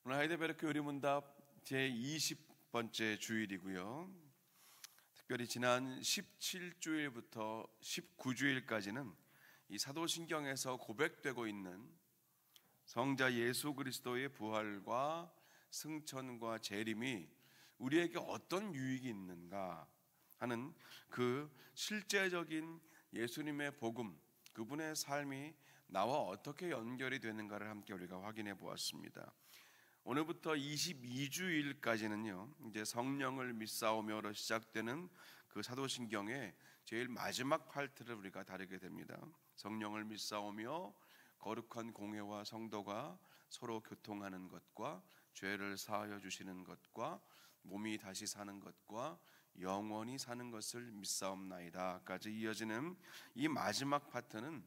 오늘 하이델베르크 요리문답 제20번째 주일이고요. 특별히 지난 17주일부터 19주일까지는 이 사도신경에서 고백되고 있는 성자 예수 그리스도의 부활과 승천과 재림이 우리에게 어떤 유익이 있는가 하는 그 실제적인 예수님의 복음, 그분의 삶이 나와 어떻게 연결이 되는가를 함께 우리가 확인해 보았습니다. 오늘부터 22주일까지는요, 이제 성령을 믿사오며로 시작되는 그 사도신경의 제일 마지막 파트를 우리가 다루게 됩니다. 성령을 믿사오며 거룩한 공회와 성도가 서로 교통하는 것과 죄를 사하여 주시는 것과 몸이 다시 사는 것과 영원히 사는 것을 믿사옵나이다까지 이어지는 이 마지막 파트는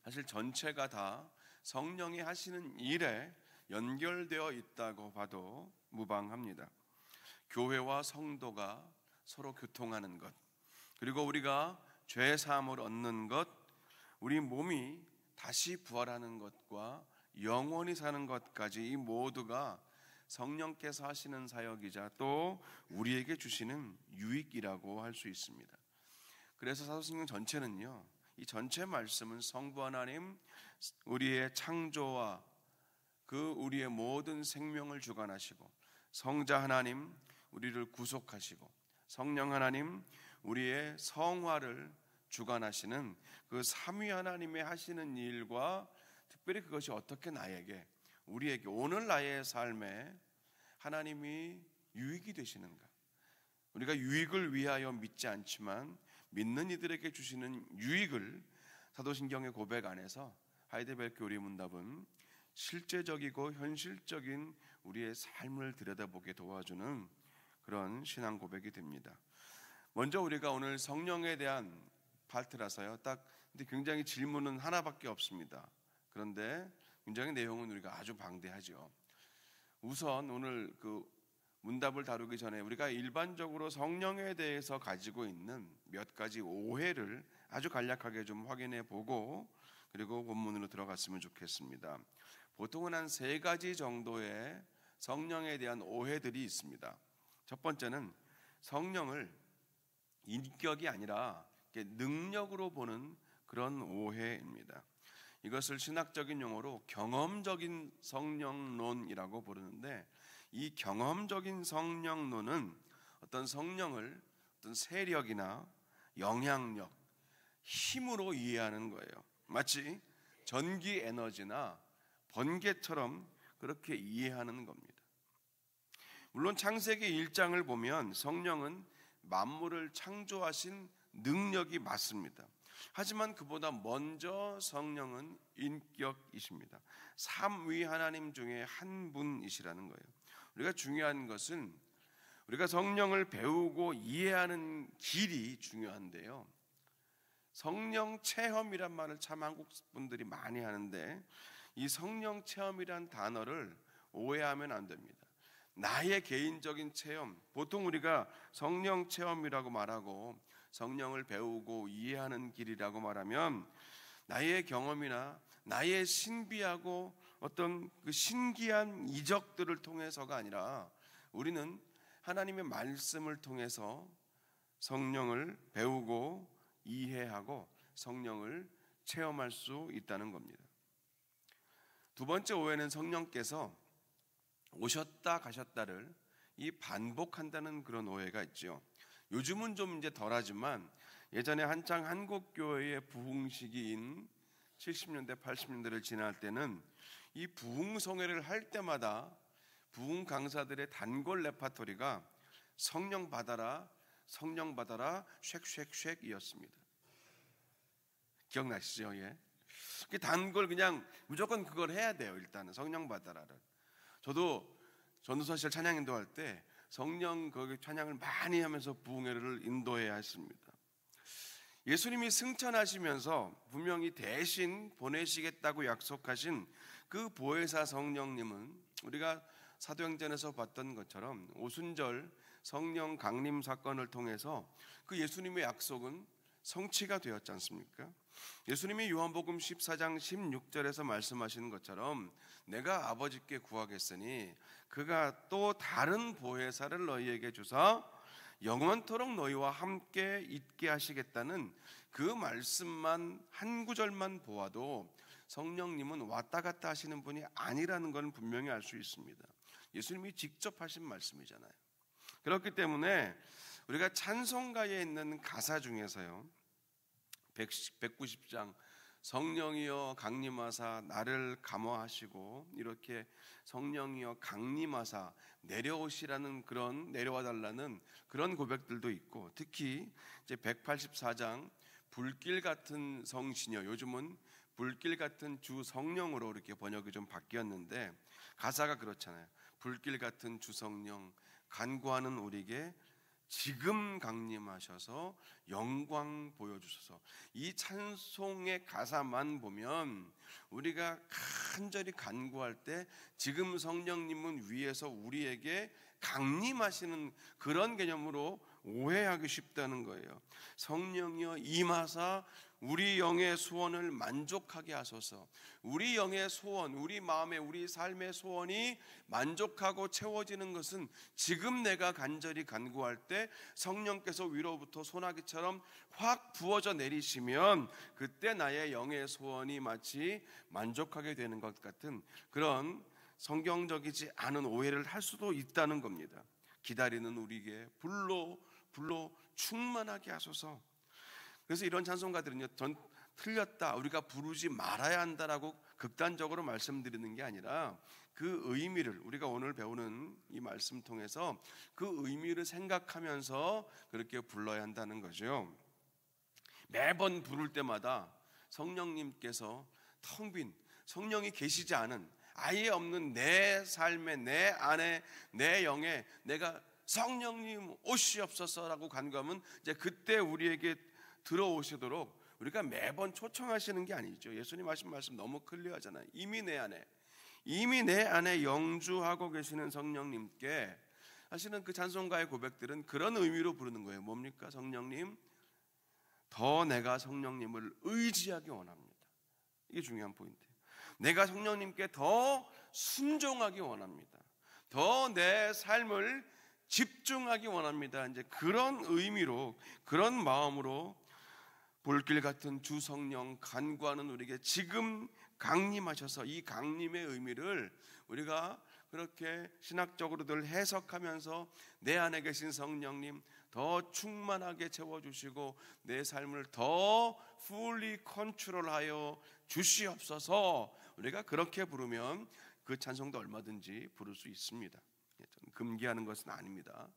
사실 전체가 다 성령이 하시는 일에 연결되어 있다고 봐도 무방합니다. 교회와 성도가 서로 교통하는 것, 그리고 우리가 죄 사함을 얻는 것, 우리 몸이 다시 부활하는 것과 영원히 사는 것까지 이 모두가 성령께서 하시는 사역이자 또 우리에게 주시는 유익이라고 할 수 있습니다. 그래서 사도신경 전체는요, 이 전체 말씀은 성부 하나님, 우리의 창조와 그 우리의 모든 생명을 주관하시고, 성자 하나님, 우리를 구속하시고, 성령 하나님, 우리의 성화를 주관하시는 그 삼위 하나님의 하시는 일과 특별히 그것이 어떻게 나에게, 우리에게 오늘 나의 삶에 하나님이 유익이 되시는가. 우리가 유익을 위하여 믿지 않지만 믿는 이들에게 주시는 유익을 사도신경의 고백 안에서 하이델베르크 요리문답은 실제적이고 현실적인 우리의 삶을 들여다보게 도와주는 그런 신앙 고백이 됩니다. 먼저 우리가 오늘 성령에 대한 파트라서요, 근데 굉장히 질문은 하나밖에 없습니다. 그런데 굉장히 내용은 우리가 아주 방대하죠. 우선 오늘 그 문답을 다루기 전에 우리가 일반적으로 성령에 대해서 가지고 있는 몇 가지 오해를 아주 간략하게 좀 확인해 보고, 그리고 본문으로 들어갔으면 좋겠습니다. 보통은 한 3가지 정도의 성령에 대한 오해들이 있습니다. 첫 번째는 성령을 인격이 아니라 능력으로 보는 그런 오해입니다. 이것을 신학적인 용어로 경험적인 성령론이라고 부르는데, 이 경험적인 성령론은 어떤 성령을 어떤 세력이나 영향력, 힘으로 이해하는 거예요. 마치 전기 에너지나 번개처럼 그렇게 이해하는 겁니다. 물론 창세기 1장을 보면 성령은 만물을 창조하신 능력이 맞습니다. 하지만 그보다 먼저 성령은 인격이십니다. 삼위 하나님 중에 한 분이시라는 거예요. 우리가 중요한 것은 우리가 성령을 배우고 이해하는 길이 중요한데요, 성령 체험이란 말을 참 한국 분들이 많이 하는데, 이 성령 체험이란 단어를 오해하면 안 됩니다. 나의 개인적인 체험, 보통 우리가 성령 체험이라고 말하고 성령을 배우고 이해하는 길이라고 말하면 나의 경험이나 나의 신비하고 어떤 그 신기한 이적들을 통해서가 아니라, 우리는 하나님의 말씀을 통해서 성령을 배우고 이해하고 성령을 체험할 수 있다는 겁니다. 두 번째 오해는 성령께서 오셨다 가셨다를 이 반복한다는 그런 오해가 있죠. 요즘은 좀 이제 덜하지만 예전에 한창 한국교회의 부흥시기인 70년대 80년대를 지날 때는 이 부흥성회를 할 때마다 부흥 강사들의 단골 레파토리가 성령 받아라, 성령 받아라, 쉑쉑쉑이었습니다. 기억나시죠? 예. 그 단골 그냥 무조건 그걸 해야 돼요. 일단은 성령 받아라를. 저도 전도사실 찬양 인도할 때 성령 거기 찬양을 많이 하면서 부흥회를 인도해야 했습니다. 예수님이 승천하시면서 분명히 대신 보내시겠다고 약속하신 그 보혜사 성령님은 우리가 사도행전에서 봤던 것처럼 오순절 성령 강림 사건을 통해서 그 예수님의 약속은 성취가 되었지 않습니까? 예수님이 요한복음 14장 16절에서 말씀하시는 것처럼 내가 아버지께 구하겠으니 그가 또 다른 보혜사를 너희에게 주사 영원토록 너희와 함께 있게 하시겠다는 그 말씀만 한 구절만 보아도 성령님은 왔다 갔다 하시는 분이 아니라는 건 분명히 알 수 있습니다. 예수님이 직접 하신 말씀이잖아요. 그렇기 때문에 우리가 찬송가에 있는 가사 중에서요, 190장 성령이여 강림하사 나를 감화하시고, 이렇게 성령이여 강림하사 내려오시라는, 그런 내려와 달라는 그런 고백들도 있고, 특히 이제 184장 불길 같은 성신이여, 요즘은 불길 같은 주 성령으로 이렇게 번역이 좀 바뀌었는데 가사가 그렇잖아요. 불길 같은 주 성령 간구하는 우리에게 지금 강림하셔서 영광 보여주셔서. 이 찬송의 가사만 보면 우리가 간절히 간구할 때 지금 성령님은 위에서 우리에게 강림하시는 그런 개념으로 오해하기 쉽다는 거예요. 성령이여 임하사 우리 영의 소원을 만족하게 하소서. 우리 영의 소원, 우리 마음의, 우리 삶의 소원이 만족하고 채워지는 것은 지금 내가 간절히 간구할 때 성령께서 위로부터 소나기처럼 확 부어져 내리시면 그때 나의 영의 소원이 마치 만족하게 되는 것 같은 그런 성경적이지 않은 오해를 할 수도 있다는 겁니다. 기다리는 우리에게 불로 충만하게 하소서. 그래서 이런 찬송가들은요, 전 틀렸다, 우리가 부르지 말아야 한다라고 극단적으로 말씀드리는 게 아니라 그 의미를, 우리가 오늘 배우는 이 말씀 통해서 그 의미를 생각하면서 그렇게 불러야 한다는 거죠. 매번 부를 때마다 성령님께서 텅 빈, 성령이 계시지 않은, 아예 없는 내 삶에, 내 안에, 내 영에 내가 성령님 오시옵소서라고 간구하면 이제 그때 우리에게 들어오시도록 우리가 매번 초청하시는 게 아니죠. 예수님 하신 말씀 너무 클리어하잖아요. 이미 내 안에 영주하고 계시는 성령님께 하시는 그 찬송가의 고백들은 그런 의미로 부르는 거예요. 뭡니까? 성령님, 더 내가 성령님을 의지하기 원합니다. 이게 중요한 포인트예요. 내가 성령님께 더 순종하기 원합니다. 더 내 삶을 집중하기 원합니다. 이제 그런 의미로, 그런 마음으로 불길 같은 주 성령 간구하는 우리에게 지금 강림하셔서, 이 강림의 의미를 우리가 그렇게 신학적으로 늘 해석하면서 내 안에 계신 성령님 더 충만하게 채워주시고 내 삶을 더 fully 컨트롤하여 주시옵소서. 우리가 그렇게 부르면 그 찬송도 얼마든지 부를 수 있습니다. 금기하는 것은 아닙니다.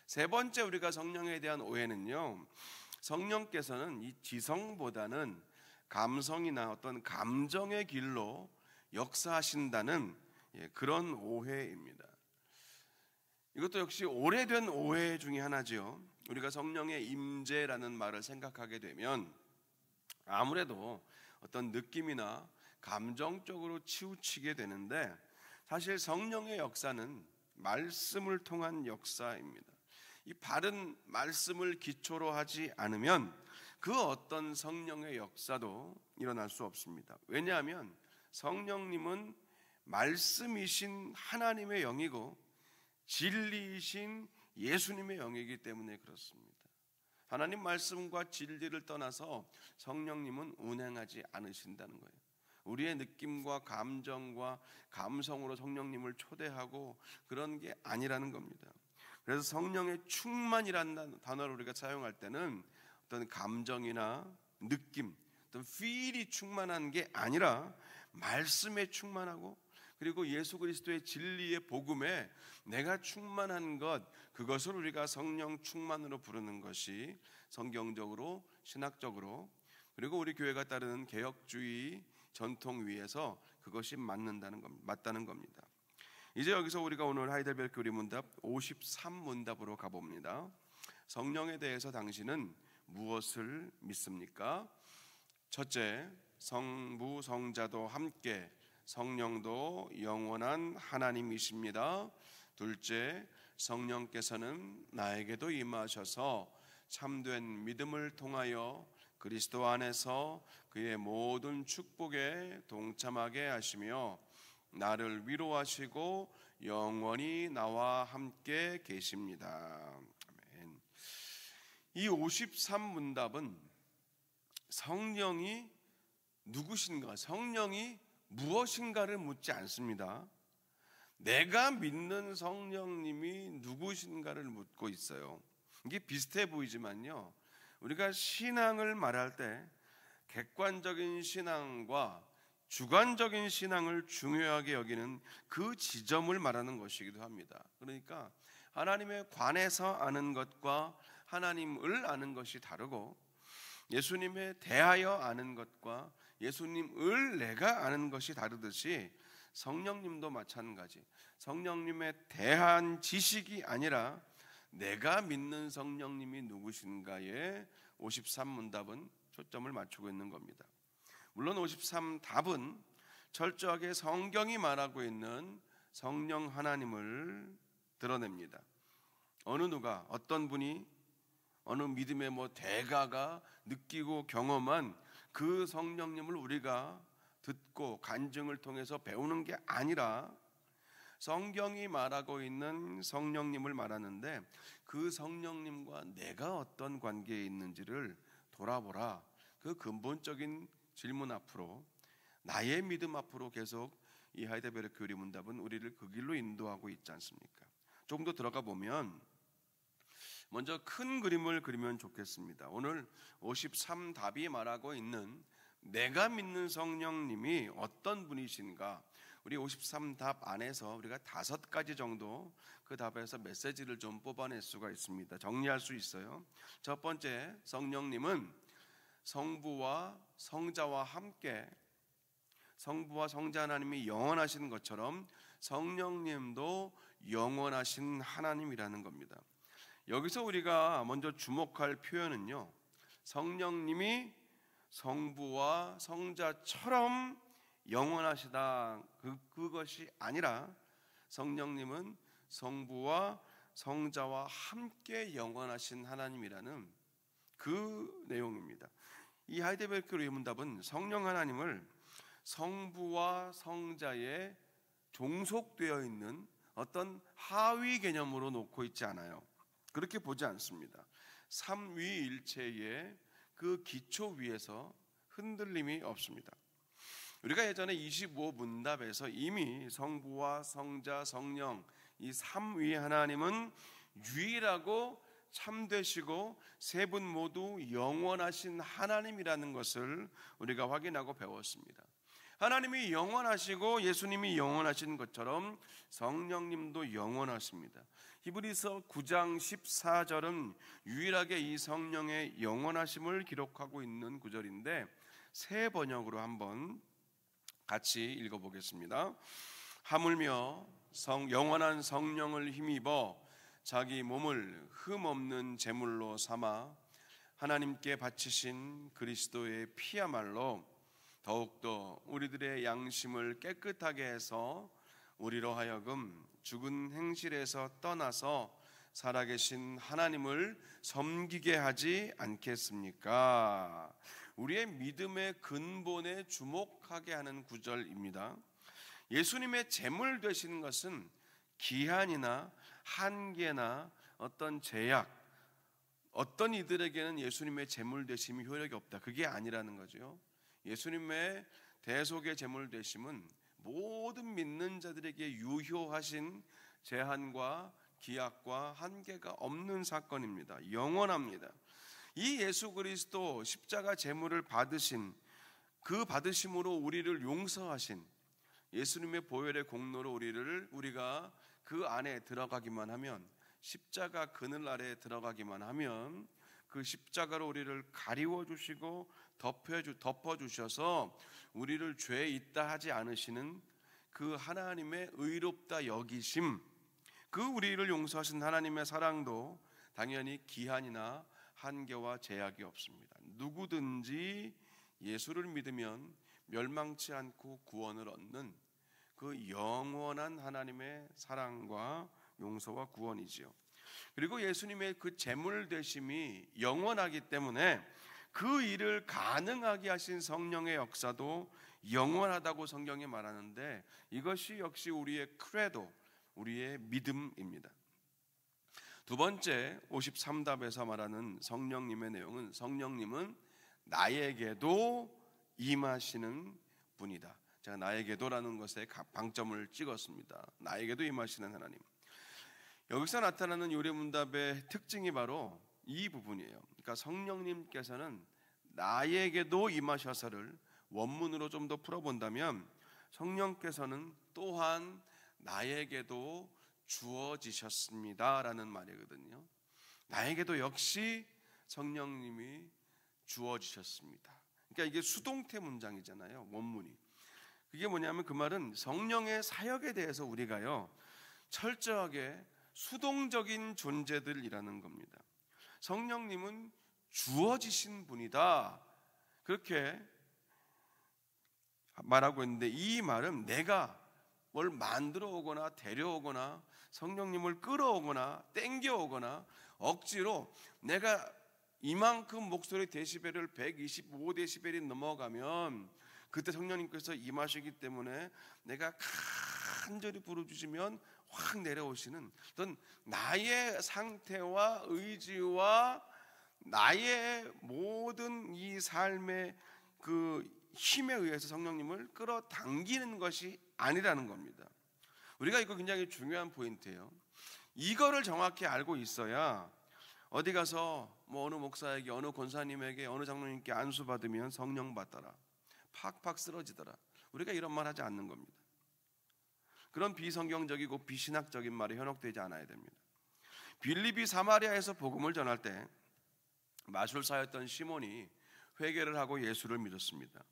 세 번째, 우리가 성령에 대한 오해는요, 성령께서는 이 지성보다는 감성이나 어떤 감정의 길로 역사하신다는 그런 오해입니다. 이것도 역시 오래된 오해 중에 하나죠. 우리가 성령의 임재라는 말을 생각하게 되면 아무래도 어떤 느낌이나 감정적으로 치우치게 되는데, 사실 성령의 역사는 말씀을 통한 역사입니다. 이 바른 말씀을 기초로 하지 않으면 그 어떤 성령의 역사도 일어날 수 없습니다. 왜냐하면 성령님은 말씀이신 하나님의 영이고 진리이신 예수님의 영이기 때문에 그렇습니다. 하나님 말씀과 진리를 떠나서 성령님은 운행하지 않으신다는 거예요. 우리의 느낌과 감정과 감성으로 성령님을 초대하고 그런 게 아니라는 겁니다. 그래서 성령의 충만이라는 단어를 우리가 사용할 때는 어떤 감정이나 느낌, 어떤 feel이 충만한 게 아니라 말씀에 충만하고, 그리고 예수 그리스도의 진리의 복음에 내가 충만한 것, 그것을 우리가 성령 충만으로 부르는 것이 성경적으로, 신학적으로, 그리고 우리 교회가 따르는 개혁주의 전통 위에서 그것이 맞다는 겁니다. 이제 여기서 우리가 오늘 하이델베르크 교리문답 53문답으로 가봅니다. 성령에 대해서 당신은 무엇을 믿습니까? 첫째, 성부 성자도 함께 성령도 영원한 하나님이십니다. 둘째, 성령께서는 나에게도 임하셔서 참된 믿음을 통하여 그리스도 안에서 그의 모든 축복에 동참하게 하시며 나를 위로하시고 영원히 나와 함께 계십니다. 아멘. 이 53문답은 성령이 누구신가, 성령이 무엇인가를 묻지 않습니다. 내가 믿는 성령님이 누구신가를 묻고 있어요. 이게 비슷해 보이지만요, 우리가 신앙을 말할 때 객관적인 신앙과 주관적인 신앙을 중요하게 여기는 그 지점을 말하는 것이기도 합니다. 그러니까 하나님에 관해서 아는 것과 하나님을 아는 것이 다르고, 예수님에 대하여 아는 것과 예수님을 내가 아는 것이 다르듯이 성령님도 마찬가지, 성령님에 대한 지식이 아니라 내가 믿는 성령님이 누구신가에 53문답은 초점을 맞추고 있는 겁니다. 물론 53답은 철저하게 성경이 말하고 있는 성령 하나님을 드러냅니다. 어느 누가, 어떤 분이, 어느 믿음의 대가가 느끼고 경험한 그 성령님을 우리가 듣고 간증을 통해서 배우는 게 아니라 성경이 말하고 있는 성령님을 말하는데, 그 성령님과 내가 어떤 관계에 있는지를 돌아보라. 그 근본적인 질문 앞으로, 나의 믿음 앞으로 계속 이 하이델베르크 의문답은 우리를 그 길로 인도하고 있지 않습니까? 조금 더 들어가 보면 먼저 큰 그림을 그리면 좋겠습니다. 오늘 53답이 말하고 있는 내가 믿는 성령님이 어떤 분이신가, 우리 53답 안에서 우리가 5가지 정도 그 답에서 메시지를 좀 뽑아낼 수가 있습니다. 정리할 수 있어요. 첫 번째, 성령님은 성부와 성자와 함께, 성부와 성자 하나님이 영원하신 것처럼 성령님도 영원하신 하나님이라는 겁니다. 여기서 우리가 먼저 주목할 표현은요, 성령님이 성부와 성자처럼 영원하시다, 그것이 아니라 성령님은 성부와 성자와 함께 영원하신 하나님이라는 그 내용입니다. 이 하이델베르크 의문답은 성령 하나님을 성부와 성자에 종속되어 있는 어떤 하위 개념으로 놓고 있지 않아요. 그렇게 보지 않습니다. 삼위일체의 그 기초 위에서 흔들림이 없습니다. 우리가 예전에 25문답에서 이미 성부와 성자, 성령, 이 삼위 하나님은 유일하고 참되시고 세 분 모두 영원하신 하나님이라는 것을 우리가 확인하고 배웠습니다. 하나님이 영원하시고 예수님이 영원하신 것처럼 성령님도 영원하십니다. 히브리서 9장 14절은 유일하게 이 성령의 영원하심을 기록하고 있는 구절인데, 새 번역으로 한번 같이 읽어보겠습니다. 하물며 영원한 성령을 힘입어 자기 몸을 흠없는 제물로 삼아 하나님께 바치신 그리스도의 피야말로 더욱더 우리들의 양심을 깨끗하게 해서 우리로 하여금 죽은 행실에서 떠나서 살아계신 하나님을 섬기게 하지 않겠습니까? 우리의 믿음의 근본에 주목하게 하는 구절입니다. 예수님의 제물 되시는 것은 기한이나 한계나 어떤 제약, 어떤 이들에게는 예수님의 제물 되심이 효력이 없다, 그게 아니라는 거죠. 예수님의 대속의 제물 되심은 모든 믿는 자들에게 유효하신 제한과 기약과 한계가 없는 사건입니다. 영원합니다. 이 예수 그리스도 십자가 제물을 받으신, 그 받으심으로 우리를 용서하신 예수님의 보혈의 공로로 우리가 그 안에 들어가기만 하면, 십자가 그늘 아래에 들어가기만 하면 그 십자가로 우리를 가리워 주시고 덮어 주셔서 우리를 죄 있다 하지 않으시는 그 하나님의 의롭다 여기심, 그 우리를 용서하신 하나님의 사랑도 당연히 기한이나 한계와 제약이 없습니다. 누구든지 예수를 믿으면 멸망치 않고 구원을 얻는 그 영원한 하나님의 사랑과 용서와 구원이지요. 그리고 예수님의 그 제물 되심이 영원하기 때문에 그 일을 가능하게 하신 성령의 역사도 영원하다고 성경이 말하는데 이것이 역시 우리의 크레도, 우리의 믿음입니다. 두 번째 53답에서 말하는 성령님의 내용은 성령님은 나에게도 임하시는 분이다. 제가 나에게도라는 것에 방점을 찍었습니다. 나에게도 임하시는 하나님. 여기서 나타나는 요리문답의 특징이 바로 이 부분이에요. 그러니까 성령님께서는 나에게도 임하셔서를 원문으로 좀 더 풀어본다면 성령께서는 또한 나에게도 주어지셨습니다라는 말이거든요. 나에게도 역시 성령님이 주어지셨습니다. 그러니까 이게 수동태 문장이잖아요. 원문이. 그게 뭐냐면 그 말은 성령의 사역에 대해서 우리가요 철저하게 수동적인 존재들이라는 겁니다. 성령님은 주어지신 분이다. 그렇게 말하고 있는데 이 말은 내가 뭘 만들어 오거나 데려오거나 성령님을 끌어오거나 땡겨오거나 억지로 내가 이만큼 목소리 데시벨을 125데시벨이 넘어가면 그때 성령님께서 임하시기 때문에 내가 간절히 부르주시면 확 내려오시는 어떤 나의 상태와 의지와 나의 모든 이 삶의 그 힘에 의해서 성령님을 끌어당기는 것이 아니라는 겁니다. 우리가 이거 굉장히 중요한 포인트예요. 이거를 정확히 알고 있어야 어디 가서 뭐 어느 목사에게 어느 권사님에게 어느 장로님께 안수받으면 성령 받더라, 팍팍 쓰러지더라, 우리가 이런 말 하지 않는 겁니다. 그런 비성경적이고 비신학적인 말이 현혹되지 않아야 됩니다. 빌립이 사마리아에서 복음을 전할 때 마술사였던 시몬이 회개를 하고 예수를 믿었습니다.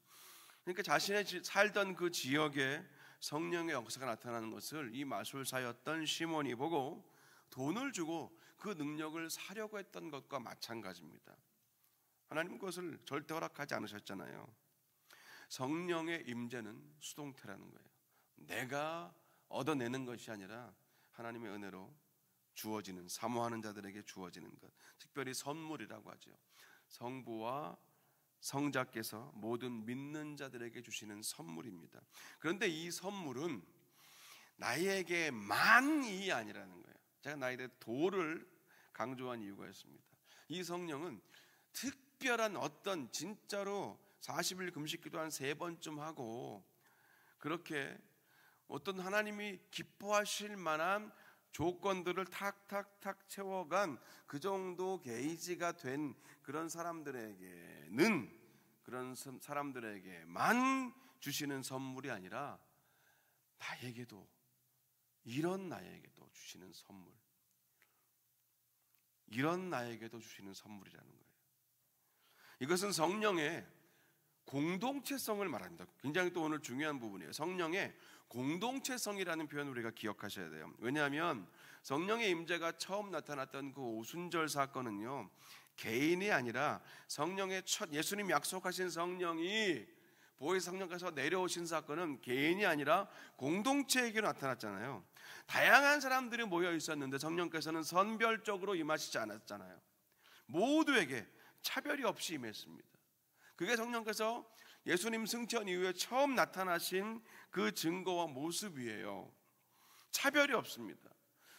그러니까 자신의 살던 그 지역에 성령의 역사가 나타나는 것을 이 마술사였던 시몬이 보고 돈을 주고 그 능력을 사려고 했던 것과 마찬가지입니다. 하나님 그것을 절대 허락하지 않으셨잖아요. 성령의 임재는 수동태라는 거예요. 내가 얻어내는 것이 아니라 하나님의 은혜로 주어지는, 사모하는 자들에게 주어지는 것, 특별히 선물이라고 하죠. 성부와 성자께서 모든 믿는 자들에게 주시는 선물입니다. 그런데 이 선물은 나에게만이 아니라는 거예요. 제가 나에게 도를 강조한 이유가 있습니다. 이 성령은 특별한 어떤 진짜로 40일 금식 기도 한 3번쯤 하고 그렇게 어떤 하나님이 기뻐하실 만한 조건들을 탁탁탁 채워간 그 정도 게이지가 된 그런 사람들에게만 주시는 선물이 아니라 나에게도, 이런 나에게도 주시는 선물, 이런 나에게도 주시는 선물이라는 거예요. 이것은 성령의 공동체성을 말합니다. 굉장히 또 오늘 중요한 부분이에요. 성령의 공동체성이라는 표현을 우리가 기억하셔야 돼요. 왜냐하면 성령의 임재가 처음 나타났던 그 오순절 사건은요 개인이 아니라 성령의 첫 예수님 약속하신 성령이 보혜사 성령께서 내려오신 사건은 개인이 아니라 공동체에게로 나타났잖아요. 다양한 사람들이 모여 있었는데 성령께서는 선별적으로 임하시지 않았잖아요. 모두에게 차별이 없이 임했습니다. 그게 성령께서 예수님 승천 이후에 처음 나타나신 그 증거와 모습이에요. 차별이 없습니다.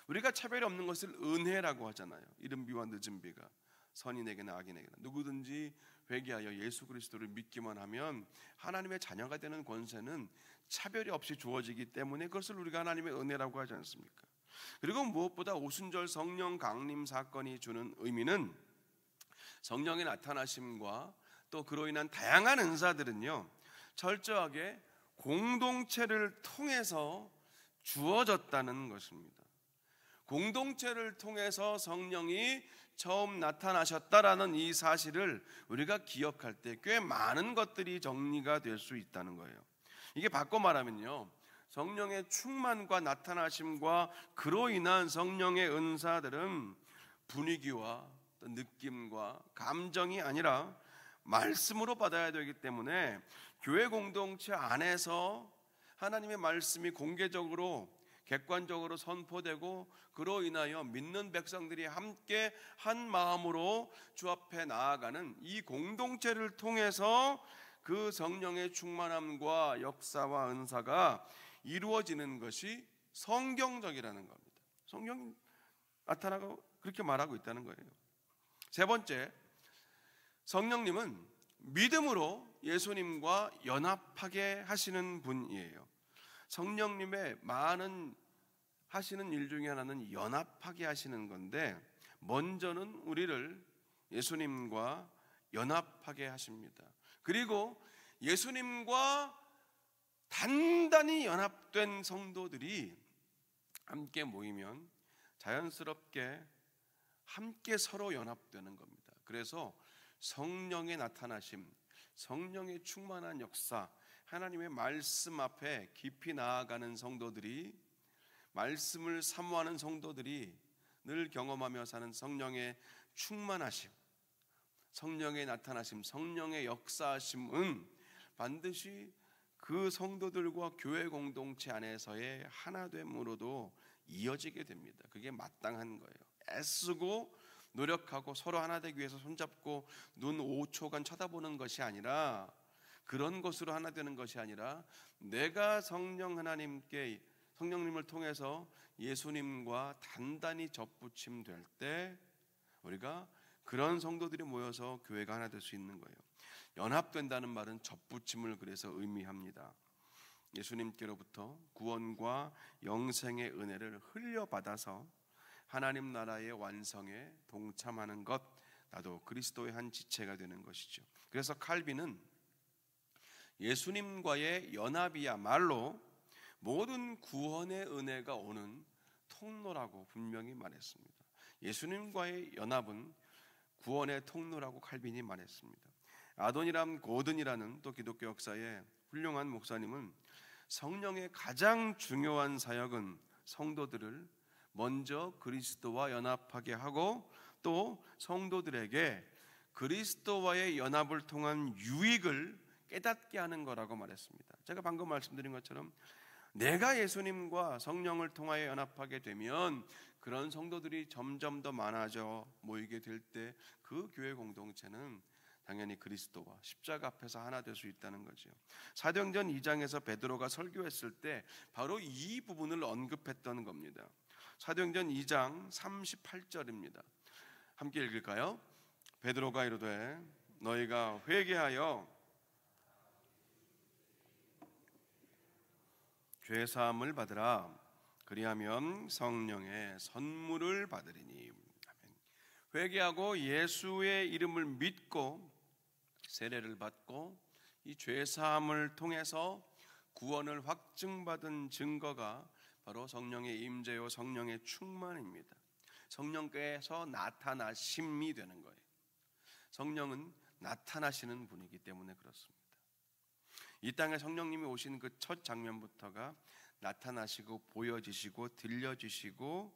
우리가 차별이 없는 것을 은혜라고 하잖아요. 이른 비와 늦은 비가 선인에게나 악인에게나 누구든지 회개하여 예수 그리스도를 믿기만 하면 하나님의 자녀가 되는 권세는 차별이 없이 주어지기 때문에 그것을 우리가 하나님의 은혜라고 하지 않습니까? 그리고 무엇보다 오순절 성령 강림 사건이 주는 의미는 성령의 나타나심과 또 그로 인한 다양한 은사들은요 철저하게 공동체를 통해서 주어졌다는 것입니다. 공동체를 통해서 성령이 처음 나타나셨다라는 이 사실을 우리가 기억할 때 꽤 많은 것들이 정리가 될 수 있다는 거예요. 이게 바꿔 말하면요 성령의 충만과 나타나심과 그로 인한 성령의 은사들은 분위기와 느낌과 감정이 아니라 말씀으로 받아야 되기 때문에 교회 공동체 안에서 하나님의 말씀이 공개적으로 객관적으로 선포되고 그로 인하여 믿는 백성들이 함께 한 마음으로 주 앞에 나아가는 이 공동체를 통해서 그 성령의 충만함과 역사와 은사가 이루어지는 것이 성경적이라는 겁니다. 성경이 나타나고 그렇게 말하고 있다는 거예요. 세 번째, 성령님은 믿음으로 예수님과 연합하게 하시는 분이에요. 성령님의 많은 하시는 일 중에 하나는 연합하게 하시는 건데, 먼저는 우리를 예수님과 연합하게 하십니다. 그리고 예수님과 단단히 연합된 성도들이 함께 모이면 자연스럽게 함께 서로 연합되는 겁니다. 그래서 성령의 나타나심, 성령의 충만한 역사, 하나님의 말씀 앞에 깊이 나아가는 성도들이, 말씀을 사모하는 성도들이 늘 경험하며 사는 성령의 충만하심, 성령의 나타나심, 성령의 역사하심은 반드시 그 성도들과 교회 공동체 안에서의 하나됨으로도 이어지게 됩니다. 그게 마땅한 거예요. 애쓰고 노력하고 서로 하나 되기 위해서 손잡고 눈 5초간 쳐다보는 것이 아니라, 그런 것으로 하나 되는 것이 아니라, 내가 성령님을 통해서 예수님과 단단히 접붙임 될 때 우리가 그런 성도들이 모여서 교회가 하나 될 수 있는 거예요. 연합된다는 말은 접붙임을 그래서 의미합니다. 예수님께로부터 구원과 영생의 은혜를 흘려받아서 하나님 나라의 완성에 동참하는 것, 나도 그리스도의 한 지체가 되는 것이죠. 그래서 칼빈은 예수님과의 연합이야말로 모든 구원의 은혜가 오는 통로라고 분명히 말했습니다. 예수님과의 연합은 구원의 통로라고 칼빈이 말했습니다. 아도니람 고든이라는 또 기독교 역사의 훌륭한 목사님은 성령의 가장 중요한 사역은 성도들을 먼저 그리스도와 연합하게 하고 또 성도들에게 그리스도와의 연합을 통한 유익을 깨닫게 하는 거라고 말했습니다. 제가 방금 말씀드린 것처럼 내가 예수님과 성령을 통하여 연합하게 되면 그런 성도들이 점점 더 많아져 모이게 될 때 그 교회 공동체는 당연히 그리스도와 십자가 앞에서 하나 될 수 있다는 거죠. 사도행전 2장에서 베드로가 설교했을 때 바로 이 부분을 언급했던 겁니다. 사도행전 2장 38절입니다. 함께 읽을까요? 베드로가 이르되 너희가 회개하여 죄사함을 받으라. 그리하면 성령의 선물을 받으리니. 아멘. 회개하고 예수의 이름을 믿고 세례를 받고 이 죄사함을 통해서 구원을 확증받은 증거가 바로 성령의 임재요 성령의 충만입니다. 성령께서 나타나심이 되는 거예요. 성령은 나타나시는 분이기 때문에 그렇습니다. 이 땅에 성령님이 오신 그 첫 장면부터가 나타나시고 보여지시고 들려주시고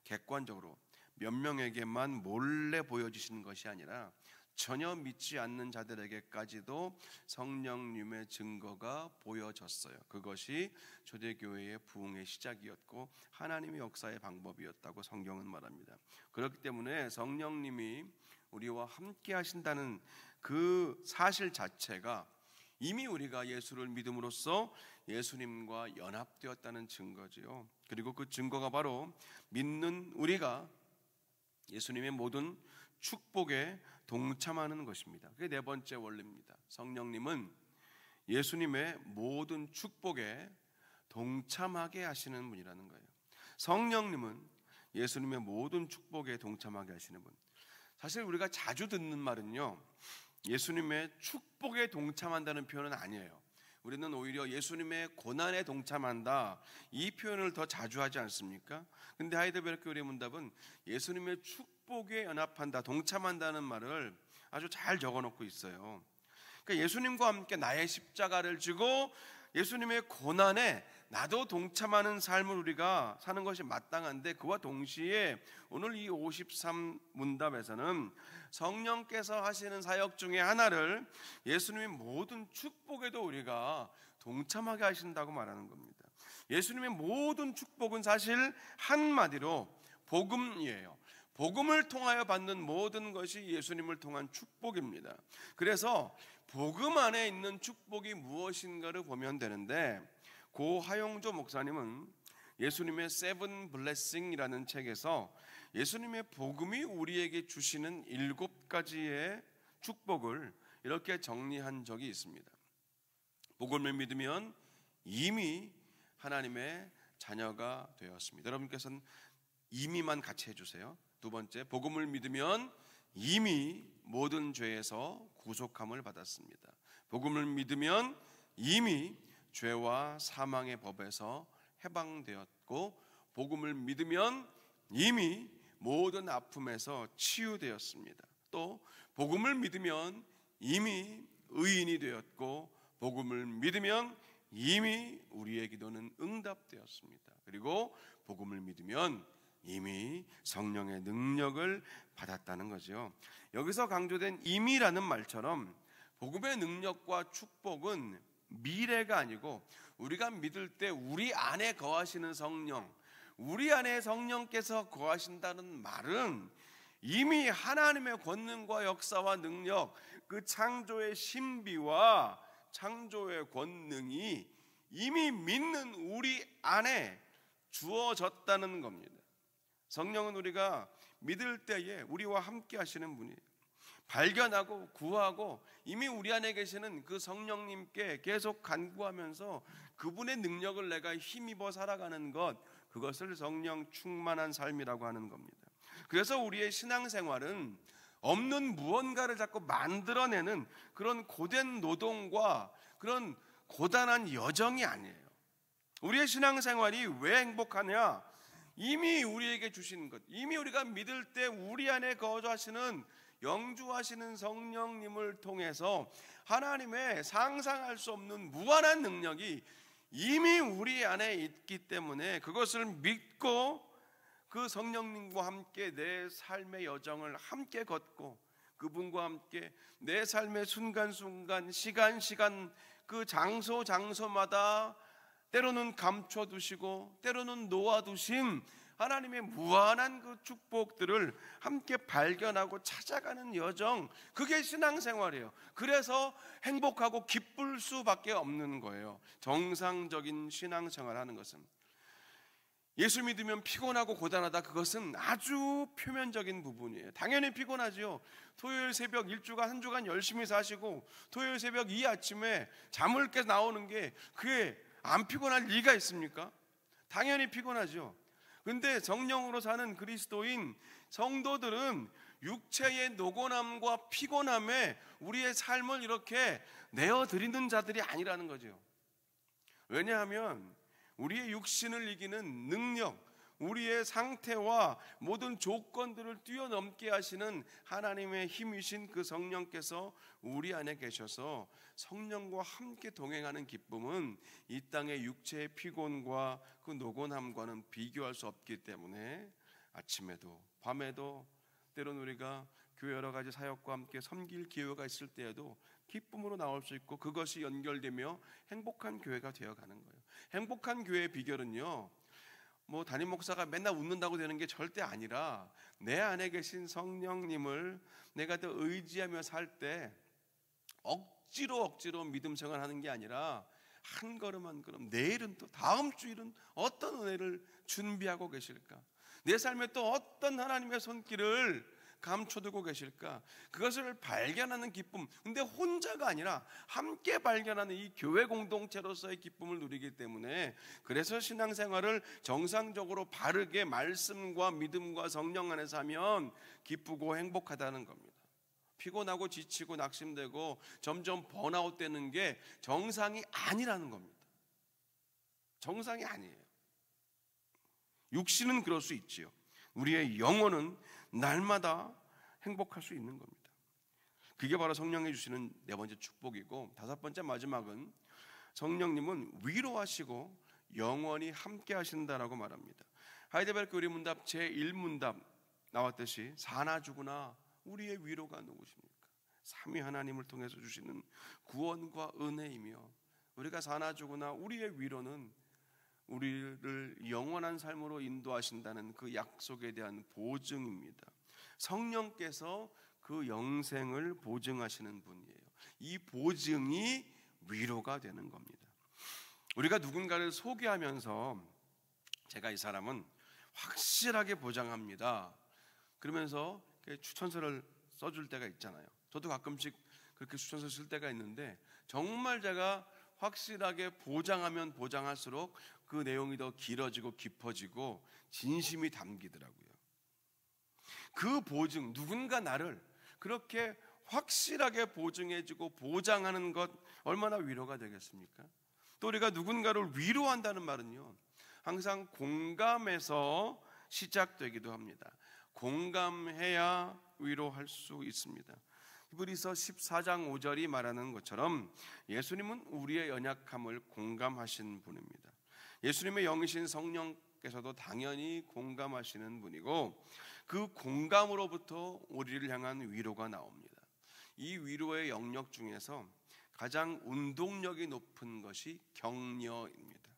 객관적으로 몇 명에게만 몰래 보여주시는 것이 아니라 전혀 믿지 않는 자들에게까지도 성령님의 증거가 보여졌어요. 그것이 초대교회의 부흥의 시작이었고 하나님의 역사의 방법이었다고 성경은 말합니다. 그렇기 때문에 성령님이 우리와 함께 하신다는 그 사실 자체가 이미 우리가 예수를 믿음으로써 예수님과 연합되었다는 증거지요. 그리고 그 증거가 바로 믿는 우리가 예수님의 모든 축복에 동참하는 것입니다. 그게 네 번째 원리입니다. 성령님은 예수님의 모든 축복에 동참하게 하시는 분이라는 거예요. 성령님은 예수님의 모든 축복에 동참하게 하시는 분. 사실 우리가 자주 듣는 말은요, 예수님의 축복에 동참한다는 표현은 아니에요. 우리는 오히려 예수님의 고난에 동참한다, 이 표현을 더 자주 하지 않습니까? 근데 하이델베르크 교리의 문답은 예수님의 축복에 연합한다, 동참한다는 말을 아주 잘 적어놓고 있어요. 그러니까 예수님과 함께 나의 십자가를 지고 예수님의 고난에 나도 동참하는 삶을 우리가 사는 것이 마땅한데, 그와 동시에 오늘 이 53문답에서는 성령께서 하시는 사역 중에 하나를 예수님의 모든 축복에도 우리가 동참하게 하신다고 말하는 겁니다. 예수님의 모든 축복은 사실 한마디로 복음이에요. 복음을 통하여 받는 모든 것이 예수님을 통한 축복입니다. 그래서 복음 안에 있는 축복이 무엇인가를 보면 되는데, 고 하용조 목사님은 예수님의 세븐 블레싱이라는 책에서 예수님의 복음이 우리에게 주시는 7가지의 축복을 이렇게 정리한 적이 있습니다. 복음을 믿으면 이미 하나님의 자녀가 되었습니다. 여러분께서는 이미만 같이 해주세요. 두 번째, 복음을 믿으면 이미 모든 죄에서 구속함을 받았습니다. 복음을 믿으면 이미 죄와 사망의 법에서 해방되었고, 복음을 믿으면 이미 모든 아픔에서 치유되었습니다. 또 복음을 믿으면 이미 의인이 되었고, 복음을 믿으면 이미 우리의 기도는 응답되었습니다. 그리고 복음을 믿으면 이미 성령의 능력을 받았다는 거죠. 여기서 강조된 이미라는 말처럼 복음의 능력과 축복은 미래가 아니고 우리가 믿을 때 우리 안에 거하시는 성령, 우리 안에 성령께서 거하신다는 말은 이미 하나님의 권능과 역사와 능력, 그 창조의 신비와 창조의 권능이 이미 믿는 우리 안에 주어졌다는 겁니다. 성령은 우리가 믿을 때에 우리와 함께 하시는 분이에요. 발견하고 구하고 이미 우리 안에 계시는 그 성령님께 계속 간구하면서 그분의 능력을 내가 힘입어 살아가는 것, 그것을 성령 충만한 삶이라고 하는 겁니다. 그래서 우리의 신앙생활은 없는 무언가를 자꾸 만들어내는 그런 고된 노동과 그런 고단한 여정이 아니에요. 우리의 신앙생활이 왜 행복하냐? 이미 우리에게 주신 것, 이미 우리가 믿을 때 우리 안에 거주하시는 영주하시는 성령님을 통해서 하나님의 상상할 수 없는 무한한 능력이 이미 우리 안에 있기 때문에 그것을 믿고 그 성령님과 함께 내 삶의 여정을 함께 걷고 그분과 함께 내 삶의 순간순간 시간 그 장소마다 때로는 감춰두시고 때로는 놓아두신 하나님의 무한한 그 축복들을 함께 발견하고 찾아가는 여정, 그게 신앙생활이에요. 그래서 행복하고 기쁠 수밖에 없는 거예요. 정상적인 신앙생활 하는 것은. 예수 믿으면 피곤하고 고단하다, 그것은 아주 표면적인 부분이에요. 당연히 피곤하죠. 토요일 새벽 1주간 한 주간 열심히 사시고 토요일 새벽 이 아침에 잠을 깨 나오는 게 그게 안 피곤할 리가 있습니까? 당연히 피곤하죠. 근데 성령으로 사는 그리스도인 성도들은 육체의 노곤함과 피곤함에 우리의 삶을 이렇게 내어드리는 자들이 아니라는 거죠. 왜냐하면 우리의 육신을 이기는 능력, 우리의 상태와 모든 조건들을 뛰어넘게 하시는 하나님의 힘이신 그 성령께서 우리 안에 계셔서 성령과 함께 동행하는 기쁨은 이 땅의 육체의 피곤과 그 노곤함과는 비교할 수 없기 때문에 아침에도 밤에도 때로는 우리가 교회 여러 가지 사역과 함께 섬길 기회가 있을 때에도 기쁨으로 나올 수 있고 그것이 연결되며 행복한 교회가 되어가는 거예요. 행복한 교회의 비결은요, 뭐 담임 목사가 맨날 웃는다고 되는 게 절대 아니라 내 안에 계신 성령님을 내가 더 의지하며 살 때 억지로 믿음 생활하는 게 아니라 한 걸음 한 걸음, 내일은 또 다음 주일은 어떤 은혜를 준비하고 계실까, 내 삶에 또 어떤 하나님의 손길을 감춰두고 계실까, 그것을 발견하는 기쁨. 근데 혼자가 아니라 함께 발견하는 이 교회 공동체로서의 기쁨을 누리기 때문에, 그래서 신앙생활을 정상적으로 바르게 말씀과 믿음과 성령 안에서 하면 기쁘고 행복하다는 겁니다. 피곤하고 지치고 낙심되고 점점 번아웃 되는 게 정상이 아니라는 겁니다. 정상이 아니에요. 육신은 그럴 수 있지요. 우리의 영혼은 날마다 행복할 수 있는 겁니다. 그게 바로 성령이 주시는 네 번째 축복이고, 다섯 번째 마지막은 성령님은 위로하시고 영원히 함께 하신다라고 말합니다. 하이델베르크 의문답 제1문답 나왔듯이 사나 죽으나 우리의 위로가 누구십니까? 삼위 하나님을 통해서 주시는 구원과 은혜이며, 우리가 사나 죽으나 우리의 위로는 우리를 영원한 삶으로 인도하신다는 그 약속에 대한 보증입니다. 성령께서 그 영생을 보증하시는 분이에요. 이 보증이 위로가 되는 겁니다. 우리가 누군가를 소개하면서 제가 이 사람은 확실하게 보장합니다, 그러면서 추천서를 써줄 때가 있잖아요. 저도 가끔씩 그렇게 추천서 쓸 때가 있는데, 정말 제가 확실하게 보장하면 보장할수록 그 내용이 더 길어지고 깊어지고 진심이 담기더라고요. 그 보증, 누군가 나를 그렇게 확실하게 보증해주고 보장하는 것 얼마나 위로가 되겠습니까? 또 우리가 누군가를 위로한다는 말은요, 항상 공감해서 시작되기도 합니다. 공감해야 위로할 수 있습니다. 히브리서 14장 5절이 말하는 것처럼 예수님은 우리의 연약함을 공감하신 분입니다. 예수님의 영이신 성령께서도 당연히 공감하시는 분이고, 그 공감으로부터 우리를 향한 위로가 나옵니다. 이 위로의 영역 중에서 가장 운동력이 높은 것이 격려입니다.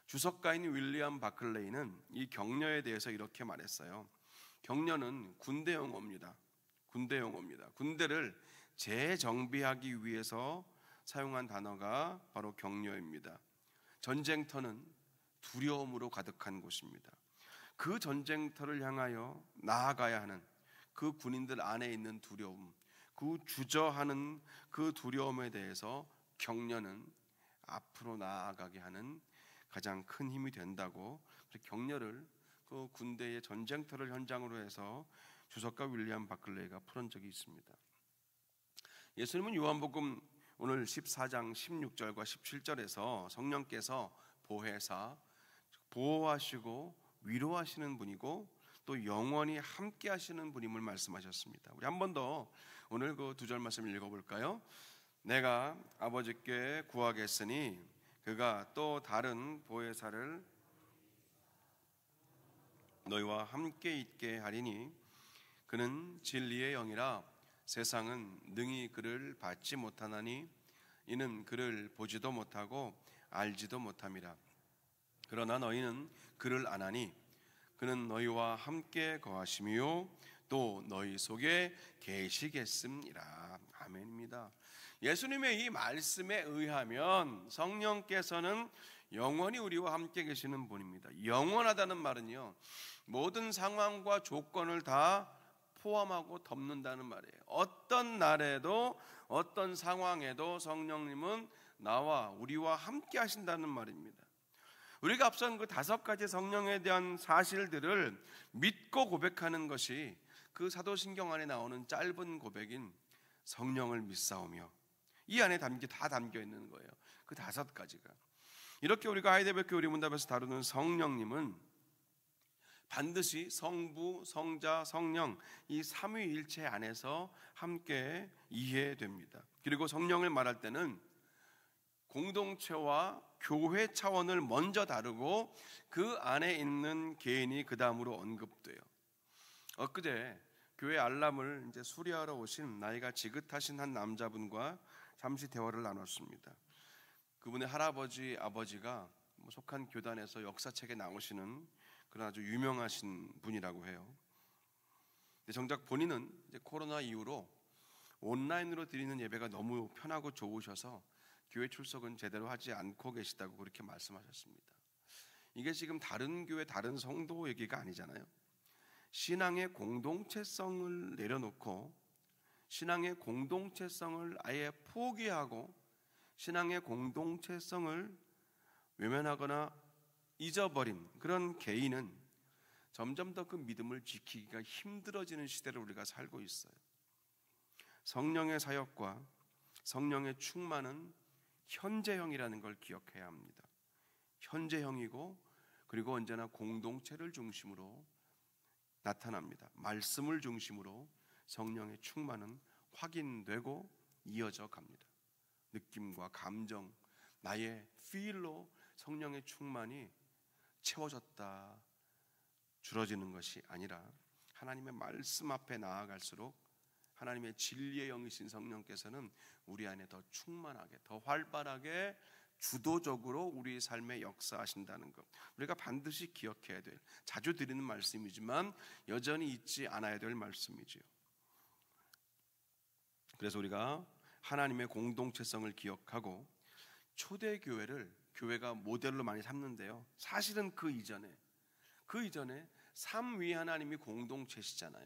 주석가인 윌리엄 바클레이는 이 격려에 대해서 이렇게 말했어요. 격려는 군대 용어입니다. 군대를 재정비하기 위해서 사용한 단어가 바로 격려입니다. 전쟁터는 두려움으로 가득한 곳입니다. 그 전쟁터를 향하여 나아가야 하는 그 군인들 안에 있는 두려움, 그 주저하는 그 두려움에 대해서 격려는 앞으로 나아가게 하는 가장 큰 힘이 된다고, 격려를 그 군대의 전쟁터를 현장으로 해서 주석가 윌리엄 바클레이가 풀은 적이 있습니다. 예수님은 요한복음 오늘 14장 16절과 17절에서 성령께서 보혜사, 보호하시고 위로하시는 분이고 또 영원히 함께 하시는 분임을 말씀하셨습니다. 우리 한 번 더 오늘 그 두 절 말씀을 읽어볼까요? 내가 아버지께 구하겠으니 그가 또 다른 보혜사를 너희와 함께 있게 하리니 그는 진리의 영이라 세상은 능히 그를 받지 못하나니 이는 그를 보지도 못하고 알지도 못함이라. 그러나 너희는 그를 아나니 그는 너희와 함께 거하시며 또 너희 속에 계시겠음이라. 아멘입니다. 예수님의 이 말씀에 의하면 성령께서는 영원히 우리와 함께 계시는 분입니다. 영원하다는 말은요, 모든 상황과 조건을 다 포함하고 덮는다는 말이에요. 어떤 날에도 어떤 상황에도 성령님은 나와 우리와 함께 하신다는 말입니다. 우리가 앞선 그 5가지 성령에 대한 사실들을 믿고 고백하는 것이 그 사도신경 안에 나오는 짧은 고백인 성령을 믿사오며, 이 안에 다 담겨 있는 거예요. 그 5가지가. 이렇게 우리가 하이데베르크 우리문답에서 다루는 성령님은 반드시 성부, 성자, 성령 이 삼위일체 안에서 함께 이해됩니다. 그리고 성령을 말할 때는 공동체와 교회 차원을 먼저 다루고 그 안에 있는 개인이 그 다음으로 언급돼요. 엊그제 교회 알람을 이제 수리하러 오신 나이가 지긋하신 한 남자분과 잠시 대화를 나눴습니다. 그분의 할아버지, 아버지가 속한 교단에서 역사책에 나오시는 그런 아주 유명하신 분이라고 해요. 근데 정작 본인은 이제 코로나 이후로 온라인으로 드리는 예배가 너무 편하고 좋으셔서 교회 출석은 제대로 하지 않고 계시다고 그렇게 말씀하셨습니다. 이게 지금 다른 교회, 다른 성도 얘기가 아니잖아요. 신앙의 공동체성을 내려놓고 신앙의 공동체성을 아예 포기하고 신앙의 공동체성을 외면하거나 잊어버린 그런 개인은 점점 더 그 믿음을 지키기가 힘들어지는 시대를 우리가 살고 있어요. 성령의 사역과 성령의 충만은 현재형이라는 걸 기억해야 합니다. 현재형이고 그리고 언제나 공동체를 중심으로 나타납니다. 말씀을 중심으로 성령의 충만은 확인되고 이어져 갑니다. 느낌과 감정, 나의 feel로 성령의 충만이 채워졌다, 줄어지는 것이 아니라 하나님의 말씀 앞에 나아갈수록 하나님의 진리의 영이신 성령께서는 우리 안에 더 충만하게, 더 활발하게 주도적으로 우리 삶에 역사하신다는 것, 우리가 반드시 기억해야 될, 자주 드리는 말씀이지만 여전히 잊지 않아야 될 말씀이지요. 그래서 우리가 하나님의 공동체성을 기억하고 초대교회를 교회가 모델로 많이 삼는데요, 사실은 그 이전에 삼위 하나님이 공동체시잖아요.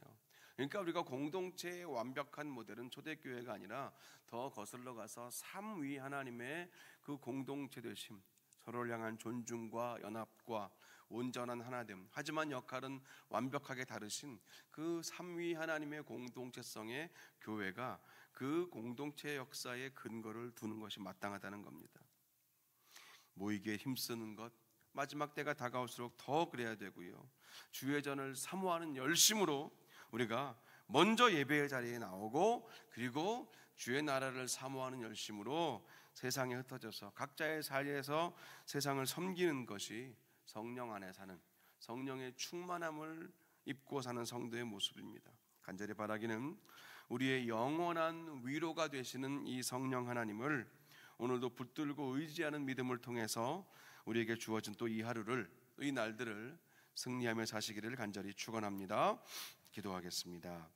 그러니까 우리가 공동체의 완벽한 모델은 초대교회가 아니라 더 거슬러 가서 삼위 하나님의 그 공동체 되심, 서로를 향한 존중과 연합과 온전한 하나됨, 하지만 역할은 완벽하게 다르신 그 삼위 하나님의 공동체성의 교회가 그 공동체 역사의 근거를 두는 것이 마땅하다는 겁니다. 모이기에 힘쓰는 것, 마지막 때가 다가올수록 더 그래야 되고요, 주의전을 사모하는 열심으로 우리가 먼저 예배의 자리에 나오고, 그리고 주의 나라를 사모하는 열심으로 세상에 흩어져서 각자의 자리에서 세상을 섬기는 것이 성령 안에 사는, 성령의 충만함을 입고 사는 성도의 모습입니다. 간절히 바라기는 우리의 영원한 위로가 되시는 이 성령 하나님을 오늘도 붙들고 의지하는 믿음을 통해서 우리에게 주어진 또 이 하루를, 이 날들을 승리하며 사시기를 간절히 축원합니다. 기도하겠습니다.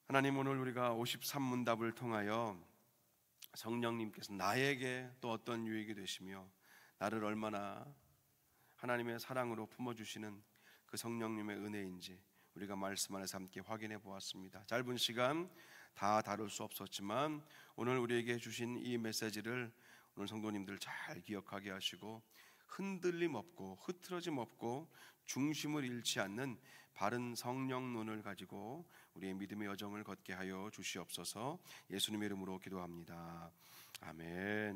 하나님, 오늘 우리가 53문답을 통하여 성령님께서 나에게 또 어떤 유익이 되시며 나를 얼마나 하나님의 사랑으로 품어주시는 그 성령님의 은혜인지 우리가 말씀 안에서 함께 확인해 보았습니다. 짧은 시간 다 다룰 수 없었지만 오늘 우리에게 주신 이 메시지를 오늘 성도님들 잘 기억하게 하시고 흔들림 없고 흐트러짐 없고 중심을 잃지 않는 바른 성령론을 가지고 우리의 믿음의 여정을 걷게 하여 주시옵소서. 예수님의 이름으로 기도합니다. 아멘.